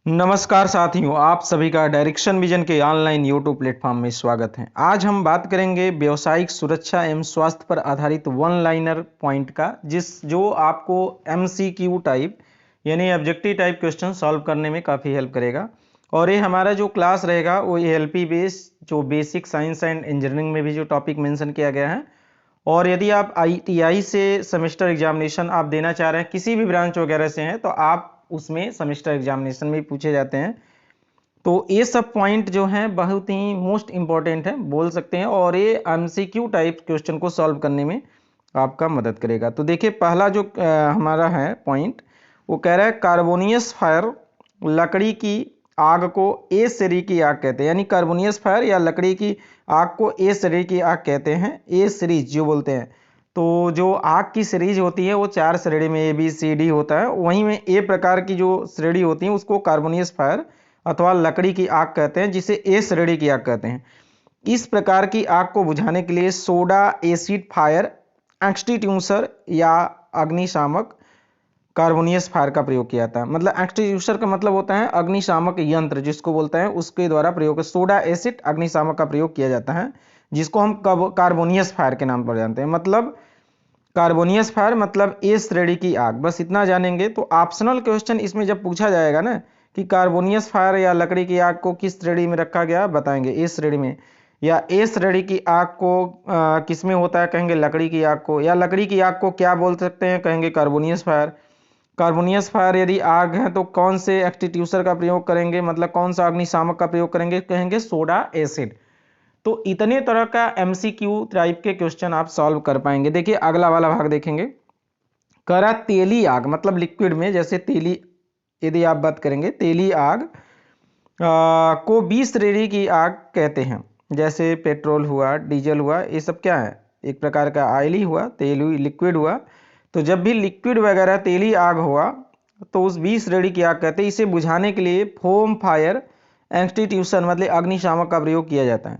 नमस्कार साथियों, आप सभी का डायरेक्शन विजन के ऑनलाइन यूट्यूब प्लेटफॉर्म में स्वागत है। आज हम बात करेंगे व्यावसायिक सुरक्षा एवं स्वास्थ्य पर आधारित वन लाइनर पॉइंट का, जो आपको एमसीक्यू टाइप यानी ऑब्जेक्टिव टाइप क्वेश्चन सॉल्व करने में काफ़ी हेल्प करेगा। और ये हमारा जो क्लास रहेगा वो एएलपी बेस, जो बेसिक साइंस एंड इंजीनियरिंग में भी जो टॉपिक मेंशन किया गया है। और यदि आप आईटीआई से सेमेस्टर एग्जामिनेशन आप देना चाह रहे हैं, किसी भी ब्रांच वगैरह से हैं, तो आप उसमें सेमेस्टर एग्जामिनेशन में पूछे जाते हैं। तो ये सब पॉइंट जो हैं बहुत ही मोस्ट इंपॉर्टेंट है बोल सकते हैं, और ये एमसीक्यू टाइप क्वेश्चन को सॉल्व करने में आपका मदद करेगा। तो देखिए, पहला जो हमारा है पॉइंट, वो कह रहा है कार्बोनियस फायर लकड़ी की आग को ए श्रेणी की आग कहते हैं। यानी कार्बोनियस फायर या लकड़ी की आग को ए श्रेणी की आग कहते हैं। ए सीरीज जो बोलते हैं, तो जो आग की सीरीज होती है वो 4 श्रेणी में ABCD होता है। वहीं में ए प्रकार की जो श्रेणी होती है उसको कार्बोनियस फायर अथवा लकड़ी की आग कहते हैं, जिसे ए श्रेणी की आग कहते हैं। इस प्रकार की आग को बुझाने के लिए सोडा एसिड फायर एक्सटिट्यूशर या अग्निशामक कार्बोनियस फायर का प्रयोग किया जाता है। मतलब एक्सटिट्यूशर का मतलब होता है अग्निशामक यंत्र, जिसको बोलते हैं, उसके द्वारा प्रयोग सोडा एसिड अग्निशामक का प्रयोग किया जाता है, जिसको हम कार्बोनियस फायर के नाम पर जानते हैं। मतलब कार्बोनियस फायर मतलब ए श्रेणी की आग। बस इतना जानेंगे तो ऑप्शनल क्वेश्चन इसमें जब पूछा जाएगा ना कि कार्बोनियस फायर या लकड़ी की आग को किस श्रेणी में रखा गया, बताएंगे ए श्रेणी में। या ए श्रेणी की आग को किस में होता है, कहेंगे लकड़ी की आग को। या लकड़ी की आग को क्या बोल सकते हैं, कहेंगे कार्बोनियस फायर। कार्बोनियस फायर यदि आग है तो कौन से एक्सटिट्यूशर का प्रयोग करेंगे, मतलब कौन सा अग्निशामक का प्रयोग करेंगे, कहेंगे सोडा एसिड। तो इतने तरह का एमसीक्यू टाइप के क्वेश्चन आप सॉल्व कर पाएंगे। देखिए अगला वाला भाग देखेंगे। करा तेली आग, मतलब लिक्विड में, जैसे तेली, यदि आप बात करेंगे तेली आग को 20 श्रेणी की आग कहते हैं। जैसे पेट्रोल हुआ, डीजल हुआ, ये सब क्या है, एक प्रकार का ऑयली हुआ, तेल हुई, लिक्विड हुआ। तो जब भी लिक्विड वगैरह तेली आग हुआ तो उस 20 श्रेणी की आग कहते हैं। इसे बुझाने के लिए फोम फायर एक्सटिट्यूशन मतलब अग्निशामक का प्रयोग किया जाता है।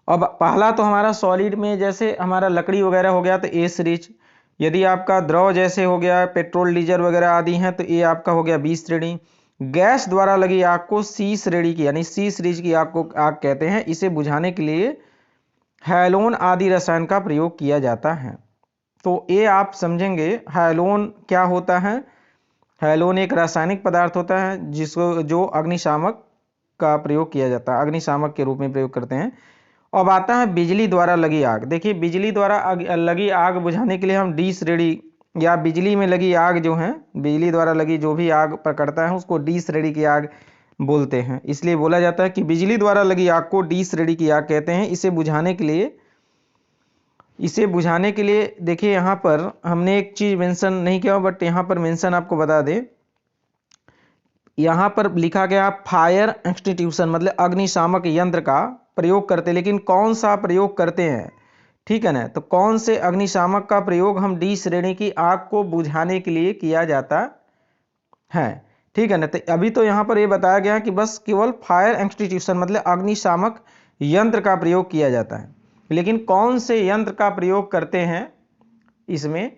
अब पहला तो हमारा सॉलिड में, जैसे हमारा लकड़ी वगैरह हो गया तो ए सीरीज। यदि आपका द्रव जैसे हो गया पेट्रोल डीजल वगैरह आदि हैं तो ये आपका हो गया 20 श्रेणी। गैस द्वारा लगी आग को सी श्रेणी की यानी सी सीरीज की आग को आग कहते हैं। इसे बुझाने के लिए हैलोन आदि रसायन का प्रयोग किया जाता है। तो ये आप समझेंगे हैलोन क्या होता है। हैलोन एक रासायनिक पदार्थ होता है जिसको जो अग्निशामक का प्रयोग किया जाता है, अग्निशामक के रूप में प्रयोग करते हैं। अब आता है बिजली द्वारा लगी आग। देखिए बिजली द्वारा लगी आग बुझाने के लिए हम डी श्रेणी या बिजली में लगी आग जो है, बिजली द्वारा लगी जो भी आग पकड़ता है उसको डी श्रेणी की आग बोलते हैं। इसलिए बोला जाता है कि बिजली द्वारा लगी आग को डी श्रेणी की आग कहते हैं। इसे बुझाने के लिए देखिए यहाँ पर हमने एक चीज मेंशन नहीं किया, बट यहाँ पर मेंशन आपको बता दें। यहाँ पर लिखा गया फायर एक्सटिट्यूशन मतलब अग्निशामक यंत्र का प्रयोग करते हैं, लेकिन कौन सा प्रयोग करते हैं, ठीक है ना। तो कौन से अग्निशामक का प्रयोग हम डी श्रेणी की आग को बुझाने के लिए किया जाता है, ठीक है ना। तो अभी तो यहाँ पर ये बताया गया कि बस केवल फायर एक्सटिट्यूशन मतलब अग्निशामक यंत्र का प्रयोग किया जाता है, लेकिन कौन से यंत्र का प्रयोग करते हैं इसमें,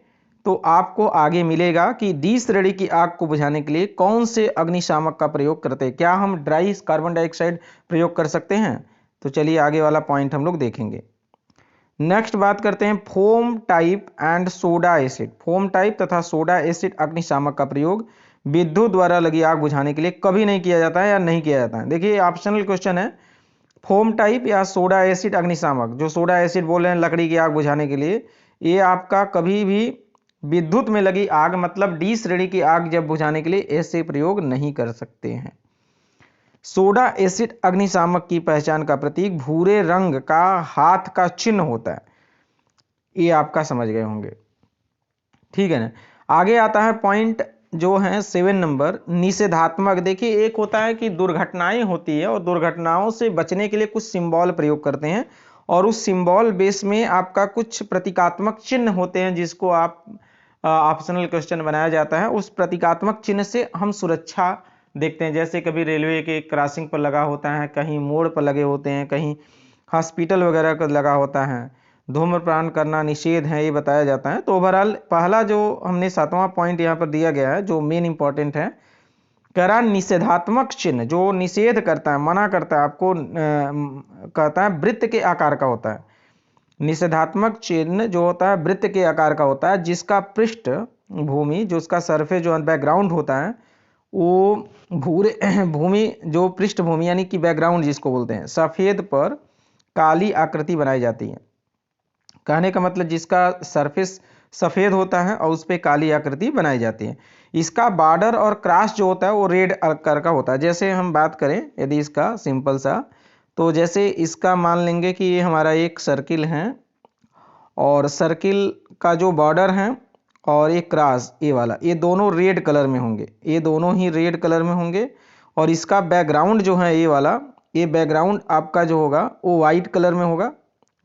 तो आपको आगे मिलेगा कि डी श्रेणी की आग को बुझाने के लिए कौन से अग्निशामक का प्रयोग करते हैं। क्या हम ड्राई कार्बन डाइऑक्साइड प्रयोग कर सकते हैं। तो चलिए आगे वाला पॉइंट हम लोग देखेंगे। नेक्स्ट बात करते हैं foam type and soda acid. Foam type तथा सोडा एसिड अग्निशामक का प्रयोग विद्युत द्वारा लगी आग बुझाने के लिए कभी नहीं किया जाता है या नहीं किया जाता है। देखिए ऑप्शनल क्वेश्चन है, फोम टाइप या सोडा एसिड अग्निशामक। जो सोडा एसिड बोल रहे हैं लकड़ी की आग बुझाने के लिए, ये आपका कभी भी विद्युत में लगी आग मतलब डी श्रेणी की आग जब बुझाने के लिए ऐसे प्रयोग नहीं कर सकते हैं। सोडा एसिड अग्निशामक की पहचान का प्रतीक भूरे रंग का हाथ का चिन्ह होता है। ये आपका समझ गए होंगे, ठीक है ना। आगे आता है पॉइंट जो है 7 नंबर, निषेधात्मक। देखिए एक होता है कि दुर्घटनाएं होती है और दुर्घटनाओं से बचने के लिए कुछ सिंबल प्रयोग करते हैं, और उस सिंबल बेस में आपका कुछ प्रतीकात्मक चिन्ह होते हैं जिसको आप ऑप्शनल क्वेश्चन बनाया जाता है। उस प्रतीकात्मक चिन्ह से हम सुरक्षा देखते हैं। जैसे कभी रेलवे के क्रॉसिंग पर लगा होता है, कहीं मोड़ पर लगे होते हैं, कहीं हॉस्पिटल वगैरह का लगा होता है। धूम्रपान करना निषेध है ये बताया जाता है। तो ओवरऑल पहला जो हमने 7वां पॉइंट यहाँ पर दिया गया है जो मेन इंपॉर्टेंट है कह रहा निषेधात्मक चिन्ह जो निषेध करता है, मना करता है आपको, कहता है वृत्त के आकार का होता है। निषेधात्मक चिन्ह जो होता है वृत्त के आकार का होता है, जिसका पृष्ठ भूमि, जो उसका सरफेस जो बैकग्राउंड होता है, वो भूरे भूमि जो पृष्ठभूमि यानी कि बैकग्राउंड जिसको बोलते हैं, सफेद पर काली आकृति बनाई जाती है। कहने का मतलब जिसका सरफेस सफेद होता है और उस पर काली आकृति बनाई जाती है। इसका बॉर्डर और क्रॉस जो होता है वो रेड कलर का होता है। जैसे हम बात करें यदि इसका सिंपल सा, तो जैसे इसका मान लेंगे कि ये हमारा एक सर्किल है और सर्किल का जो बॉर्डर है और ये क्रॉस ये वाला, ये दोनों रेड कलर में होंगे, ये दोनों ही रेड कलर में होंगे। और इसका बैकग्राउंड जो है ये वाला, ये बैकग्राउंड आपका जो होगा वो वाइट कलर में होगा,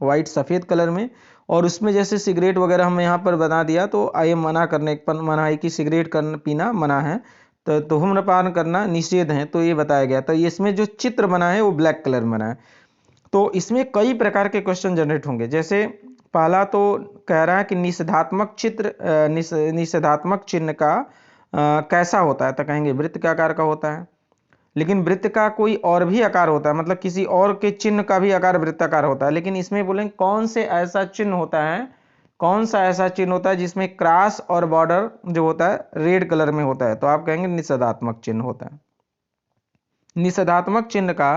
वाइट सफ़ेद कलर में। और उसमें जैसे सिगरेट वगैरह हम यहाँ पर बता दिया, तो ये मना करने पर मना है कि सिगरेट करना पीना मना है, तो धूम्रपान करना निषेध है, तो ये बताया गया। तो इसमें जो चित्र बना है वो ब्लैक कलर में बना है। तो इसमें कई प्रकार के क्वेश्चन जनरेट होंगे। जैसे पहला तो कह रहा है कि निषेधात्मक चित्र निषेधात्मक चिन्ह का कैसा होता है, तो कहेंगे वृत्त के आकार का होता है। लेकिन वृत्त का कोई और भी आकार होता है, मतलब किसी और के चिन्ह का भी आकार वृत्ताकार होता है। लेकिन इसमें बोलेंगे कौन से ऐसा चिन्ह होता है, कौन सा ऐसा चिन्ह होता है जिसमें क्रॉस और बॉर्डर जो होता है रेड कलर में होता है, तो आप कहेंगे निषेधात्मक चिन्ह होता है। निषेधात्मक चिन्ह का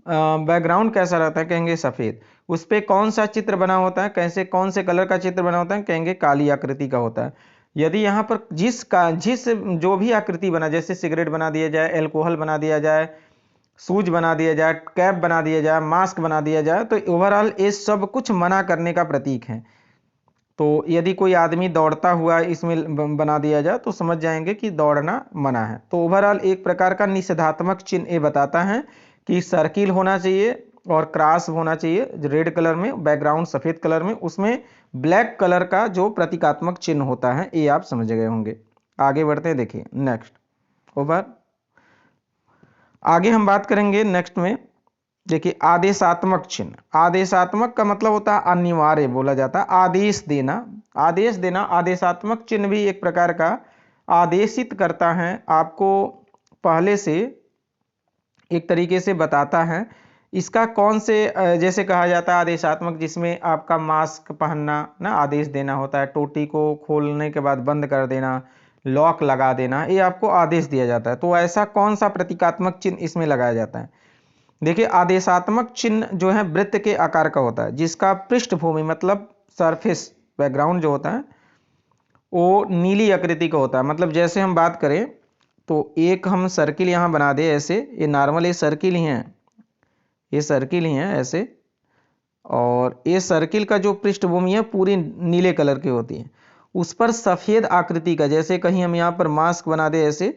बैकग्राउंड कैसा रहता है, कहेंगे सफेद। उस पर कौन सा चित्र बना होता है, कैसे कौन से कलर का चित्र बना होता है, कहेंगे काली आकृति का होता है। यदि यहाँ पर जिस जो भी आकृति बना, जैसे सिगरेट बना दिया जाए, एल्कोहल बना दिया जाए, शूज बना दिया जाए, कैप बना दिया जाए, मास्क बना दिया जाए, तो ओवरऑल ये सब कुछ मना करने का प्रतीक है। तो यदि कोई आदमी दौड़ता हुआ इसमें बना दिया जाए तो समझ जाएंगे कि दौड़ना मना है। तो ओवरऑल एक प्रकार का निषेधात्मक चिन्ह ये बताता है कि सर्किल होना चाहिए और क्रॉस होना चाहिए रेड कलर में, बैकग्राउंड सफ़ेद कलर में, उसमें ब्लैक कलर का जो प्रतीकात्मक चिन्ह होता है, ये आप समझ गए होंगे। आगे बढ़ते हैं, देखिए नेक्स्ट ओवर। आगे हम बात करेंगे नेक्स्ट में, देखिए आदेशात्मक चिन्ह। आदेशात्मक का मतलब होता है अनिवार्य, बोला जाता है आदेश देना। आदेश देना, आदेशात्मक चिन्ह भी एक प्रकार का आदेशित करता है, आपको पहले से एक तरीके से बताता है। इसका कौन से जैसे कहा जाता है आदेशात्मक, जिसमें आपका मास्क पहनना ना आदेश देना होता है, टोटी को खोलने के बाद बंद कर देना, लॉक लगा देना, ये आपको आदेश दिया जाता है। तो ऐसा कौन सा प्रतीकात्मक चिन्ह इसमें लगाया जाता है? देखिए आदेशात्मक चिन्ह जो है वृत्त के आकार का होता है, जिसका पृष्ठभूमि मतलब सरफेस बैकग्राउंड जो होता है वो नीली आकृति का होता है। मतलब जैसे हम बात करें तो एक हम सर्किल यहाँ बना दे ऐसे, ये नॉर्मल ये सर्किल ही है, ये सर्किल ही है ऐसे, और ये सर्किल का जो पृष्ठभूमि है पूरी नीले कलर की होती है, उस पर सफ़ेद आकृति का, जैसे कहीं हम यहाँ पर मास्क बना दे ऐसे,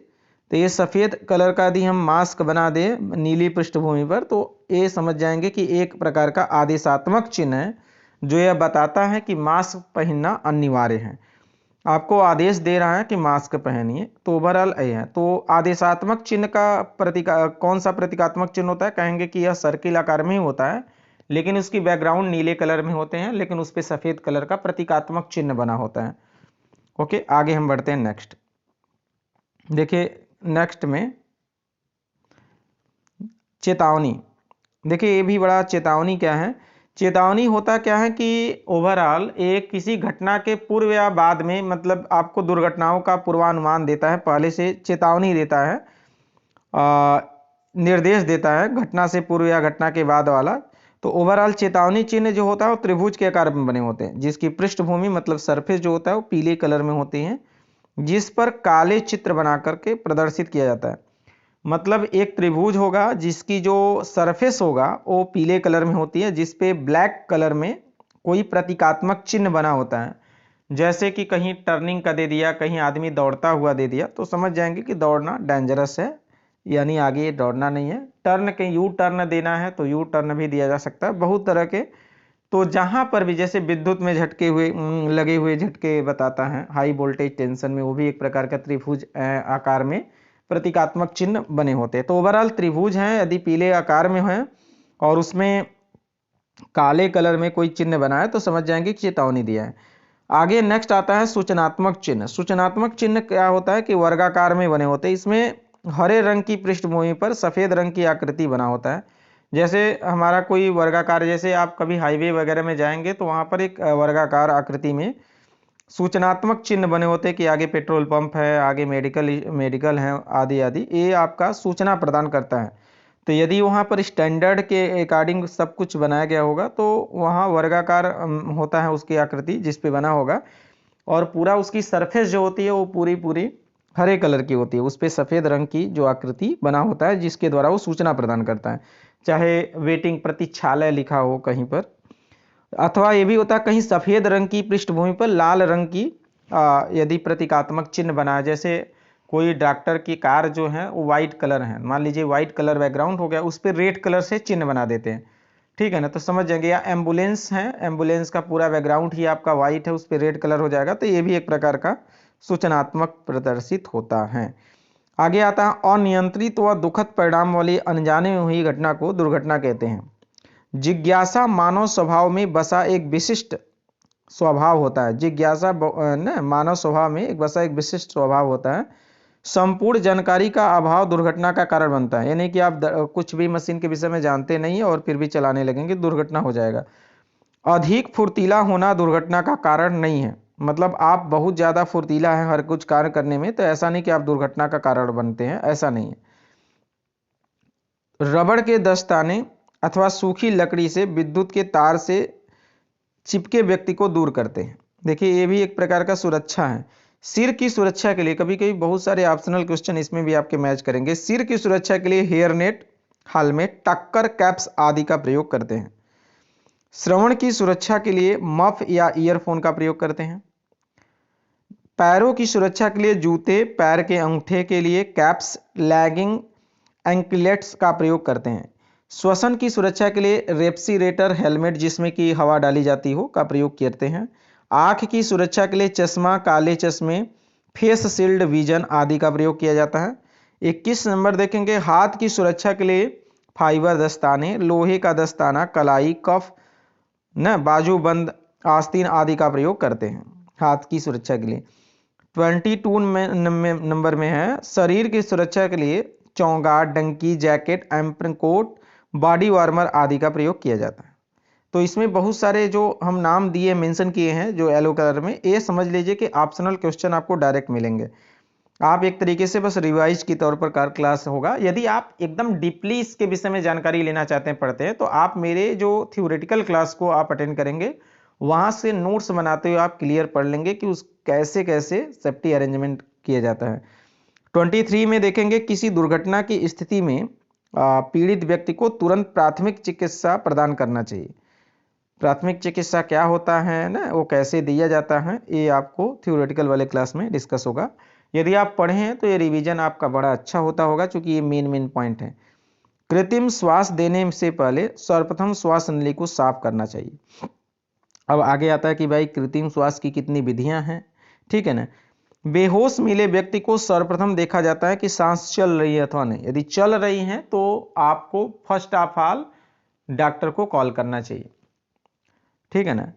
तो ये सफ़ेद कलर का यदि हम मास्क बना दे नीली पृष्ठभूमि पर, तो ये समझ जाएंगे कि एक प्रकार का आदेशात्मक चिन्ह है जो यह बताता है कि मास्क पहनना अनिवार्य है, आपको आदेश दे रहा है कि मास्क पहनिए। तो ओवरऑल ये है। तो आदेशात्मक चिन्ह का कौन सा प्रतीकात्मक चिन्ह होता है, कहेंगे कि यह सर्किल आकार में ही होता है, लेकिन उसकी बैकग्राउंड नीले कलर में होते हैं, लेकिन उस पर सफ़ेद कलर का प्रतीकात्मक चिन्ह बना होता है। ओके, आगे हम बढ़ते हैं नेक्स्ट। देखिए नेक्स्ट में चेतावनी। देखिए ये भी बड़ा, चेतावनी क्या है? चेतावनी होता क्या है कि ओवरऑल एक किसी घटना के पूर्व या बाद में, मतलब आपको दुर्घटनाओं का पूर्वानुमान देता है, पहले से चेतावनी देता है, निर्देश देता है घटना से पूर्व या घटना के बाद वाला। तो ओवरऑल चेतावनी चिन्ह जो होता है वो त्रिभुज के आकार में बने होते हैं, जिसकी पृष्ठभूमि मतलब सरफेस जो होता है वो पीले कलर में होती है, जिस पर काले चित्र बना करके प्रदर्शित किया जाता है। मतलब एक त्रिभुज होगा जिसकी जो सरफेस होगा वो पीले कलर में होती है, जिस पे ब्लैक कलर में कोई प्रतीकात्मक चिन्ह बना होता है। जैसे कि कहीं टर्निंग का दे दिया, कहीं आदमी दौड़ता हुआ दे दिया, तो समझ जाएंगे कि दौड़ना डेंजरस है, यानी आगे दौड़ना नहीं है। टर्न के यू टर्न देना है तो यू टर्न भी दिया जा सकता है, बहुत तरह के। तो जहाँ पर भी जैसे विद्युत में झटके हुए लगे हुए झटके बताता है, हाई वोल्टेज टेंशन में, वो भी एक प्रकार का त्रिभुज आकार में प्रतीकात्मक चिन्ह बने होते हैं। तो ओवरऑल त्रिभुज हैं, यदि पीले आकार में है और उसमें काले कलर में कोई चिन्ह बना है तो समझ जाएंगे कि चेतावनी दिया है। आगे नेक्स्ट आता है सूचनात्मक चिन्ह। सूचनात्मक चिन्ह क्या होता है कि वर्गाकार में बने होते हैं। इसमें हरे रंग की पृष्ठभूमि पर सफ़ेद रंग की आकृति बना होता है। जैसे हमारा कोई वर्गाकार, जैसे आप कभी हाईवे वगैरह में जाएंगे तो वहाँ पर एक वर्गाकार आकृति में सूचनात्मक चिन्ह बने होते हैं कि आगे पेट्रोल पंप है, आगे मेडिकल मेडिकल है, आदि आदि। ये आपका सूचना प्रदान करता है। तो यदि वहाँ पर स्टैंडर्ड के अकॉर्डिंग सब कुछ बनाया गया होगा तो वहाँ वर्गाकार होता है उसकी आकृति जिस पे बना होगा, और पूरा उसकी सरफेस जो होती है वो पूरी पूरी हरे कलर की होती है। उस पे सफ़ेद रंग की जो आकृति बना होता है जिसके द्वारा वो सूचना प्रदान करता है, चाहे वेटिंग प्रतीक्षालय लिखा हो कहीं पर, अथवा ये भी होता है कहीं सफ़ेद रंग की पृष्ठभूमि पर लाल रंग की यदि प्रतीकात्मक चिन्ह बनाया। जैसे कोई डॉक्टर की कार जो है वो वाइट कलर है, मान लीजिए वाइट कलर बैकग्राउंड हो गया, उस पर रेड कलर से चिन्ह बना देते हैं, ठीक है ना, तो समझ जाएंगे। या एम्बुलेंस है, एम्बुलेंस का पूरा बैकग्राउंड ही आपका वाइट है, उस पर रेड कलर हो जाएगा, तो ये भी एक प्रकार का सूचनात्मक प्रदर्शित होता है। आगे आता है अनियंत्रित व दुखद परिणाम वाली अनजाने में हुई घटना को दुर्घटना कहते हैं। जिज्ञासा मानव स्वभाव में बसा एक विशिष्ट स्वभाव होता है। जिज्ञासा न मानव स्वभाव में एक बसा एक विशिष्ट स्वभाव होता है। संपूर्ण जानकारी का अभाव दुर्घटना का कारण बनता है। यानी कि आप कुछ भी मशीन के विषय में जानते नहीं है और फिर भी चलाने लगेंगे, दुर्घटना हो जाएगा। अधिक फुर्तीला होना दुर्घटना का कारण नहीं है। मतलब आप बहुत ज़्यादा फुर्तीला हैं हर कुछ कार्य करने में, तो ऐसा नहीं कि आप दुर्घटना का कारण बनते हैं, ऐसा नहीं है। रबड़ के दस्ताने अथवा सूखी लकड़ी से विद्युत के तार से चिपके व्यक्ति को दूर करते हैं। देखिए ये भी एक प्रकार का सुरक्षा है। सिर की सुरक्षा के लिए कभी कभी बहुत सारे ऑप्शनल क्वेश्चन इसमें भी आपके मैच करेंगे। सिर की सुरक्षा के लिए हेयर नेट, हेलमेट, टक्कर, कैप्स आदि का प्रयोग करते हैं। श्रवण की सुरक्षा के लिए मफ या ईयरफोन का प्रयोग करते हैं। पैरों की सुरक्षा के लिए जूते, पैर के अंगूठे के लिए कैप्स, लैगिंग, एंकलेट्स का प्रयोग करते हैं। श्वसन की सुरक्षा के लिए रेफ्रिजरेटर, हेलमेट जिसमें कि हवा डाली जाती हो, का प्रयोग करते हैं। आँख की सुरक्षा के लिए चश्मा, काले चश्मे, फेस शील्ड, विजन आदि का प्रयोग किया जाता है। 21 नंबर देखेंगे, हाथ की सुरक्षा के लिए फाइबर दस्ताने, लोहे का दस्ताना, कलाई, कफ न बाजूबंद, आस्तीन आदि का प्रयोग करते हैं हाथ की सुरक्षा के लिए। 22 नंबर में है, शरीर की सुरक्षा के लिए चौंगा, donkey, jacket, apron coat, body warmer आदि का प्रयोग किया जाता है। तो इसमें बहुत सारे जो हम नाम दिए मेंशन किए हैं जो येलो कलर में, ये समझ लीजिए कि ऑप्शनल क्वेश्चन आपको डायरेक्ट मिलेंगे। आप एक तरीके से बस रिवाइज के तौर पर कार क्लास होगा। यदि आप एकदम डीपली इसके विषय में जानकारी लेना चाहते हैं, पढ़ते हैं, तो आप मेरे जो थ्योरेटिकल क्लास को आप अटेंड करेंगे, वहाँ से नोट्स बनाते हुए आप क्लियर पढ़ लेंगे कि उस कैसे कैसे सेफ्टी अरेंजमेंट किया जाता है। 23 में देखेंगे, किसी दुर्घटना की स्थिति में पीड़ित व्यक्ति को तुरंत प्राथमिक चिकित्सा प्रदान करना चाहिए। प्राथमिक चिकित्सा क्या होता है ना, वो कैसे दिया जाता है, ये आपको थ्योरेटिकल वाले क्लास में डिस्कस होगा। यदि आप पढ़े हैं तो ये रिवीजन आपका बड़ा अच्छा होता होगा, क्योंकि ये मेन पॉइंट है। कृत्रिम श्वास देने से पहले सर्वप्रथम श्वास नली को साफ करना चाहिए। अब आगे आता है कि भाई कृत्रिम श्वास की कितनी विधियां हैं, ठीक है ना। बेहोश मिले व्यक्ति को सर्वप्रथम देखा जाता है कि सांस चल रही है अथवा नहीं। यदि चल रही है तो आपको फर्स्ट ऑफ ऑल डॉक्टर को कॉल करना चाहिए, ठीक है ना।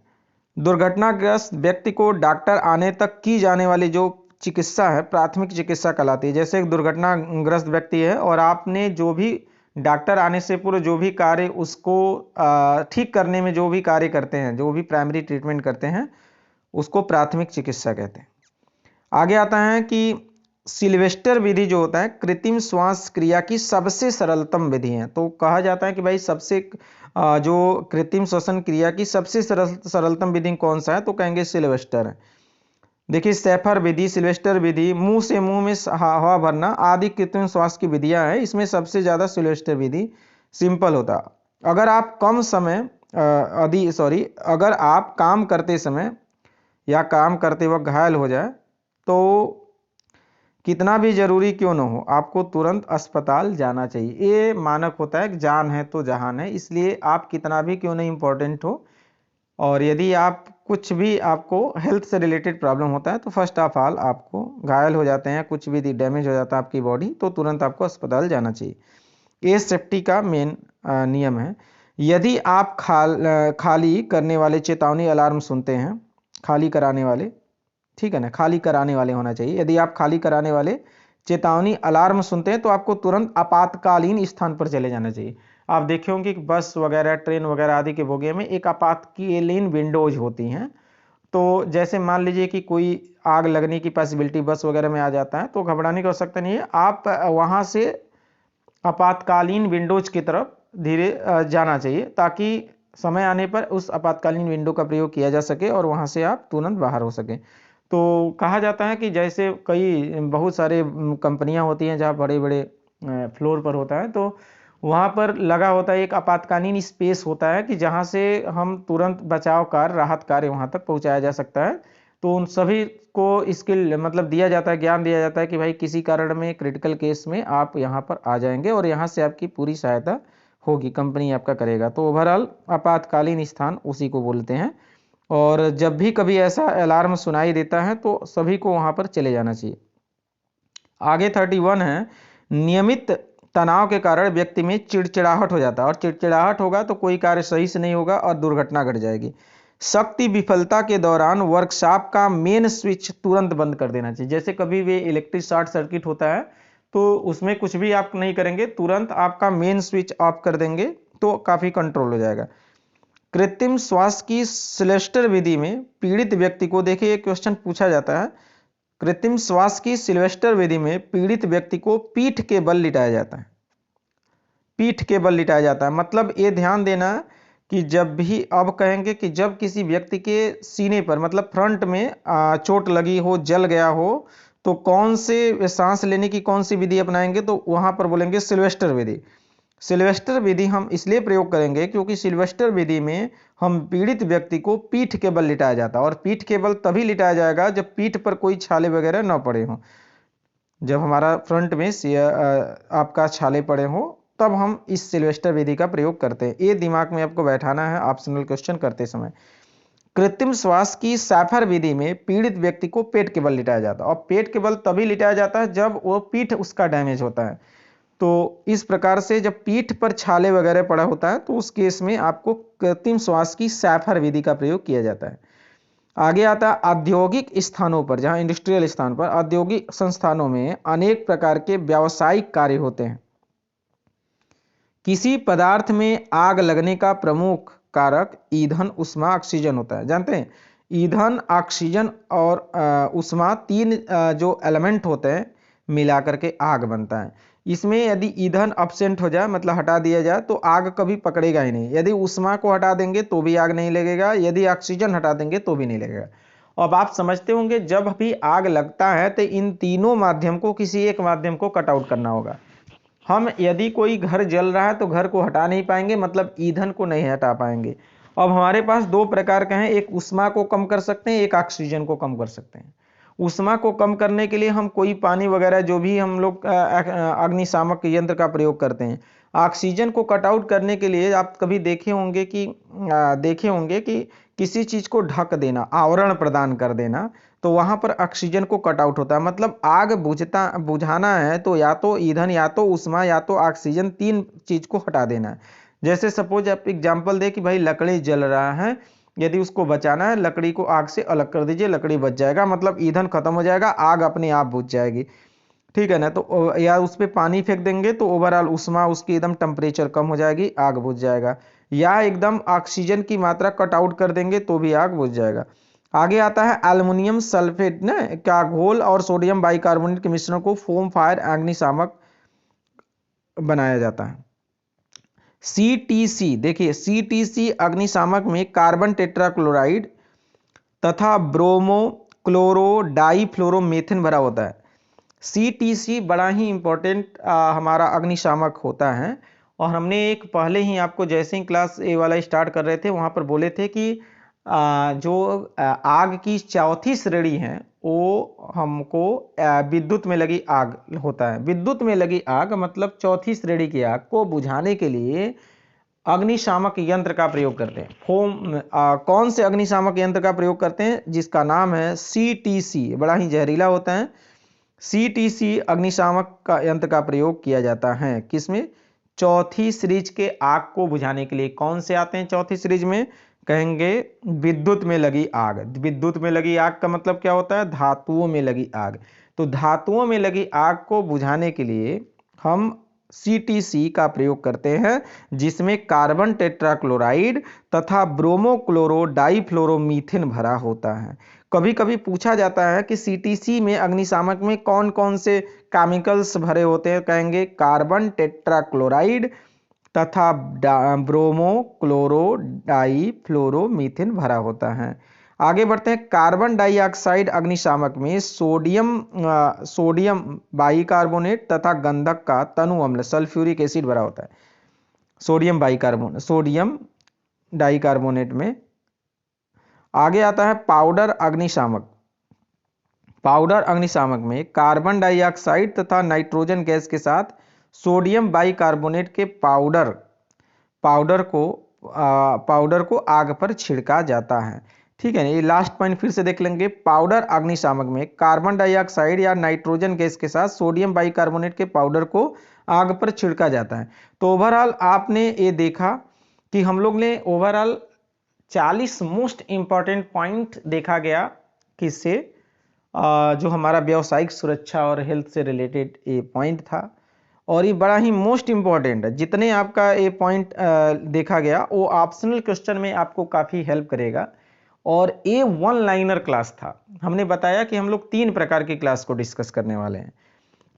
दुर्घटनाग्रस्त व्यक्ति को डॉक्टर आने तक की जाने वाली जो चिकित्सा है प्राथमिक चिकित्सा कहलाती है। जैसे एक दुर्घटनाग्रस्त व्यक्ति है और आपने जो भी डॉक्टर आने से पूर्व जो भी कार्य उसको ठीक करने में जो भी कार्य करते हैं, जो भी प्राइमरी ट्रीटमेंट करते हैं, उसको प्राथमिक चिकित्सा कहते हैं। आगे आता है कि सिल्वेस्टर विधि जो होता है कृत्रिम श्वास क्रिया की सबसे सरलतम विधि है। तो कहा जाता है कि भाई सबसे जो कृत्रिम श्वसन क्रिया की सबसे सरलतम विधि कौन सा है, तो कहेंगे सिल्वेस्टर है। देखिए सैफर विधि, सिल्वेस्टर विधि, मुंह से मुंह में हवा भरना आदि कृत्रिम श्वास की विधियां हैं। इसमें सबसे ज़्यादा सिल्वेस्टर विधि सिंपल होता। अगर आप कम समय अगर आप काम करते समय या काम करते वक्त घायल हो जाए तो कितना भी जरूरी क्यों न हो आपको तुरंत अस्पताल जाना चाहिए। ये मानक होता है, जान है तो जहान है, इसलिए आप कितना भी क्यों नहीं इंपॉर्टेंट हो, और यदि आप कुछ भी आपको हेल्थ से रिलेटेड प्रॉब्लम होता है तो फर्स्ट ऑफ ऑल आपको घायल हो जाते हैं, कुछ भी डैमेज हो जाता है आपकी बॉडी, तो तुरंत आपको अस्पताल जाना चाहिए। ये सेफ्टी का मेन नियम है। यदि आप खाली करने वाले चेतावनी अलार्म सुनते हैं, खाली कराने वाले, ठीक है ना, खाली कराने वाले होना चाहिए। यदि आप खाली कराने वाले चेतावनी अलार्म सुनते हैं तो आपको तुरंत आपातकालीन स्थान पर चले जाना चाहिए। आप देखे होंगे कि बस वगैरह, ट्रेन वगैरह आदि के बोगियों में एक आपातकालीन विंडोज होती हैं। तो जैसे मान लीजिए कि कोई आग लगने की पॉसिबिलिटी बस वगैरह में आ जाता है तो घबराने की आवश्यकता नहीं है। आप वहाँ से आपातकालीन विंडोज की तरफ धीरे जाना चाहिए, ताकि समय आने पर उस आपातकालीन विंडो का प्रयोग किया जा सके और वहाँ से आप तुरंत बाहर हो सकें। तो कहा जाता है कि जैसे कई बहुत सारे कंपनियां होती हैं जहाँ बड़े बड़े फ्लोर पर होता है, तो वहाँ पर लगा होता है एक आपातकालीन स्पेस होता है कि जहाँ से हम तुरंत बचाव कार्य, राहत कार्य वहाँ तक पहुँचाया जा सकता है। तो उन सभी को स्किल मतलब दिया जाता है, ज्ञान दिया जाता है कि भाई किसी कारण में, क्रिटिकल केस में आप यहाँ पर आ जाएंगे और यहाँ से आपकी पूरी सहायता होगी, कंपनी आपका करेगा। तो ओवरऑल आपातकालीन स्थान उसी को बोलते हैं। और जब भी कभी ऐसा अलार्म सुनाई देता है तो सभी को वहाँ पर चले जाना चाहिए। आगे 31 है, नियमित तनाव के कारण व्यक्ति में चिड़चिड़ाहट हो जाता है, और चिड़चिड़ाहट होगा तो कोई कार्य सही से नहीं होगा और दुर्घटना घट जाएगी। शक्ति विफलता के दौरान वर्कशॉप का मेन स्विच तुरंत बंद कर देना चाहिए। जैसे कभी भी इलेक्ट्रिक शॉर्ट सर्किट होता है तो उसमें कुछ भी आप नहीं करेंगे, तुरंत आपका मेन स्विच ऑफ कर देंगे तो काफी कंट्रोल हो जाएगा। कृत्रिम श्वास की सिलेस्टर विधि में पीड़ित व्यक्ति को, देखिए एक क्वेश्चन पूछा जाता है, कृत्रिम श्वास की सिलेस्टर विधि में पीड़ित व्यक्ति को पीठ के बल लिटाया जाता है। पीठ के बल लिटाया जाता है मतलब ये ध्यान देना कि जब भी, अब कहेंगे कि जब किसी व्यक्ति के सीने पर मतलब फ्रंट में चोट लगी हो, जल गया हो, तो कौन से सांस लेने की कौन सी विधि अपनाएंगे, तो वहां पर बोलेंगे सिल्वेस्टर विधि। सिल्वेस्टर विधि हम इसलिए प्रयोग करेंगे क्योंकि सिल्वेस्टर विधि में हम पीड़ित व्यक्ति को पीठ के बल लिटाया जाता है, और पीठ के बल तभी लिटाया जाएगा जब पीठ पर कोई छाले वगैरह न पड़े हों। जब हमारा फ्रंट में आपका छाले पड़े हो तब हम इस सिल्वेस्टर विधि का प्रयोग करते हैं। ये दिमाग में आपको बैठाना है ऑप्शनल क्वेश्चन करते समय। कृत्रिम श्वास की सैफर विधि में पीड़ित व्यक्ति को पेट के बल लिटाया जाता है, और पेट के बल तभी लिटाया जाता है जब वो पीठ उसका डैमेज होता है। तो इस प्रकार से जब पीठ पर छाले वगैरह पड़ा होता है तो उस केस में आपको कृत्रिम श्वास की सैफर विधि का प्रयोग किया जाता है। आगे आता है औद्योगिक स्थानों पर, जहां इंडस्ट्रियल स्थान पर, औद्योगिक संस्थानों में अनेक प्रकार के व्यावसायिक कार्य होते हैं। किसी पदार्थ में आग लगने का प्रमुख कारक ईंधन, उष्मा, ऑक्सीजन होता है। जानते हैं ईंधन, ऑक्सीजन और उष्मा तीन जो एलिमेंट होते हैं मिलाकर के आग बनता है। इसमें यदि ईंधन अब्सेंट हो जाए मतलब हटा दिया जाए तो आग कभी पकड़ेगा ही नहीं। यदि उष्मा को हटा देंगे तो भी आग नहीं लगेगा, यदि ऑक्सीजन हटा देंगे तो भी नहीं लगेगा। अब आप समझते होंगे जब भी आग लगता है तो इन तीनों माध्यम को, किसी एक माध्यम को कट आउट करना होगा। हम यदि कोई घर जल रहा है तो घर को हटा नहीं पाएंगे, मतलब ईंधन को नहीं हटा पाएंगे। अब हमारे पास दो प्रकार के हैं, एक उष्मा को कम कर सकते हैं, एक ऑक्सीजन को कम कर सकते हैं। उष्मा को कम करने के लिए हम कोई पानी वगैरह जो भी हम लोग अग्निशामक यंत्र का प्रयोग करते हैं। ऑक्सीजन को कट आउट करने के लिए आप कभी देखे होंगे कि किसी चीज को ढक देना, आवरण प्रदान कर देना, तो वहां पर ऑक्सीजन को कट आउट होता है। मतलब आग बुझाना है तो या तो ईंधन, या तो उष्मा, या तो ऑक्सीजन, तीन चीज को हटा देना है। जैसे सपोज आप एग्जांपल दे कि भाई लकड़ी जल रहा है, यदि उसको बचाना है लकड़ी को आग से अलग कर दीजिए, लकड़ी बच जाएगा, मतलब ईंधन खत्म हो जाएगा, आग अपने आप बुझ जाएगी। ठीक है ना। तो या उस पर पानी फेंक देंगे तो ओवरऑल उष्मा उसकी एकदम टेम्परेचर कम हो जाएगी, आग बुझ जाएगा। या एकदम ऑक्सीजन की मात्रा कट आउट कर देंगे तो भी आग बुझ जाएगा। आगे आता है एल्युमिनियम सल्फेट ना का घोल और सोडियम बाइकार्बोनेट के मिश्रण को फोम फायर अग्निशामक बनाया जाता है। सीटीसी, देखिए सीटीसी अग्निशामक में कार्बन टेट्राक्लोराइड तथा ब्रोमो क्लोरो डाइफ्लोरोमेथिन भरा होता है। सीटीसी बड़ा ही इंपॉर्टेंट हमारा अग्निशामक होता है। और हमने एक पहले ही आपको जैसे ही क्लास ए वाला स्टार्ट कर रहे थे वहां पर बोले थे कि जो आग की चौथी श्रेणी है वो हमको विद्युत में लगी आग होता है। विद्युत में लगी आग मतलब चौथी श्रेणी की आग को बुझाने के लिए अग्निशामक यंत्र का प्रयोग करते हैं। कौन से अग्निशामक यंत्र का प्रयोग करते हैं? जिसका नाम है सीटीसी, बड़ा ही जहरीला होता है। सीटीसी अग्निशामक का यंत्र का प्रयोग किया जाता है किसमें? चौथी सीरीज के आग को बुझाने के लिए। कौन से आते हैं चौथी सीरीज में? कहेंगे विद्युत में लगी आग। विद्युत में लगी आग का मतलब क्या होता है? धातुओं में लगी आग। तो धातुओं में लगी आग को बुझाने के लिए हम CTC का प्रयोग करते हैं, जिसमें कार्बन टेट्राक्लोराइड तथा ब्रोमोक्लोरो डाइफ्लोरोमीथेन भरा होता है। कभी कभी पूछा जाता है कि CTC में अग्निशामक में कौन कौन से केमिकल्स भरे होते हैं, कहेंगे कार्बन टेट्राक्लोराइड तथा ब्रोमोक्लोरो डाइफ्लोरोमीथेन भरा होता है। आगे बढ़ते हैं। कार्बन डाइऑक्साइड अग्निशामक में सोडियम बाइकार्बोनेट तथा गंधक का तनु अम्ल सल्फ्यूरिक एसिड भरा होता है। सोडियम डाइकार्बोनेट में। आगे आता है पाउडर अग्निशामक। पाउडर अग्निशामक में कार्बन डाइऑक्साइड तथा नाइट्रोजन गैस के साथ सोडियम बाइकार्बोनेट के पाउडर को आग पर छिड़का जाता है। ठीक है, ये लास्ट पॉइंट फिर से देख लेंगे। पाउडर अग्निशामक में कार्बन डाइऑक्साइड या नाइट्रोजन गैस के साथ सोडियम बाइकार्बोनेट के पाउडर को आग पर छिड़का जाता है। तो ओवरऑल आपने ये देखा कि हम लोग ने ओवरऑल 40 मोस्ट इंपॉर्टेंट पॉइंट देखा गया, किससे, जो हमारा व्यावसायिक सुरक्षा और हेल्थ से रिलेटेड ये पॉइंट था, और ये बड़ा ही मोस्ट इंपॉर्टेंट है। जितने आपका ये पॉइंट देखा गया वो ऑप्शनल क्वेश्चन में आपको काफ़ी हेल्प करेगा। और ये वन लाइनर क्लास था। हमने बताया कि हम लोग 3 प्रकार की क्लास को डिस्कस करने वाले हैं।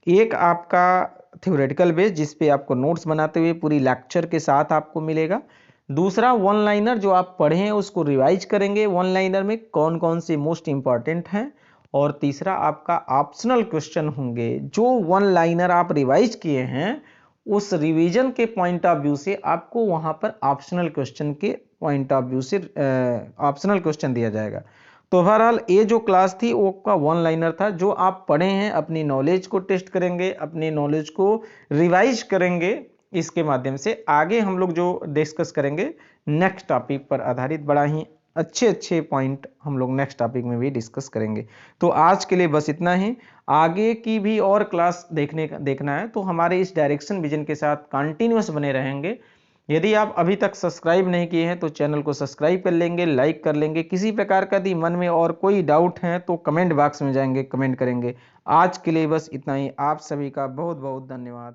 एक आपका थ्योरेटिकल बेस, जिस पे आपको नोट्स बनाते हुए पूरी लेक्चर के साथ आपको मिलेगा। दूसरा वन लाइनर, जो आप पढ़े हैं उसको रिवाइज करेंगे, वन लाइनर में कौन कौन से मोस्ट इंपॉर्टेंट हैं। और तीसरा आपका ऑप्शनल क्वेश्चन होंगे, जो वन लाइनर आप रिवाइज किए हैं उस रिवीजन के पॉइंट ऑफ व्यू से आपको वहां पर ऑप्शनल क्वेश्चन के पॉइंट ऑफ व्यू से ऑप्शनल क्वेश्चन दिया जाएगा। तो ओवरऑल ये जो क्लास थी वो का वन लाइनर था। जो आप पढ़े हैं अपनी नॉलेज को टेस्ट करेंगे, अपनी नॉलेज को रिवाइज करेंगे। इसके माध्यम से आगे हम लोग जो डिस्कस करेंगे नेक्स्ट टॉपिक पर आधारित, बड़ा ही अच्छे पॉइंट हम लोग नेक्स्ट टॉपिक में भी डिस्कस करेंगे। तो आज के लिए बस इतना ही। आगे की भी और क्लास देखना है तो हमारे इस डायरेक्शन विजन के साथ कंटिन्यूअस बने रहेंगे। यदि आप अभी तक सब्सक्राइब नहीं किए हैं तो चैनल को सब्सक्राइब कर लेंगे, लाइक कर लेंगे। किसी प्रकार का यदि मन में और कोई डाउट है तो कमेंट बॉक्स में जाएंगे, कमेंट करेंगे। आज के लिए बस इतना ही। आप सभी का बहुत बहुत धन्यवाद।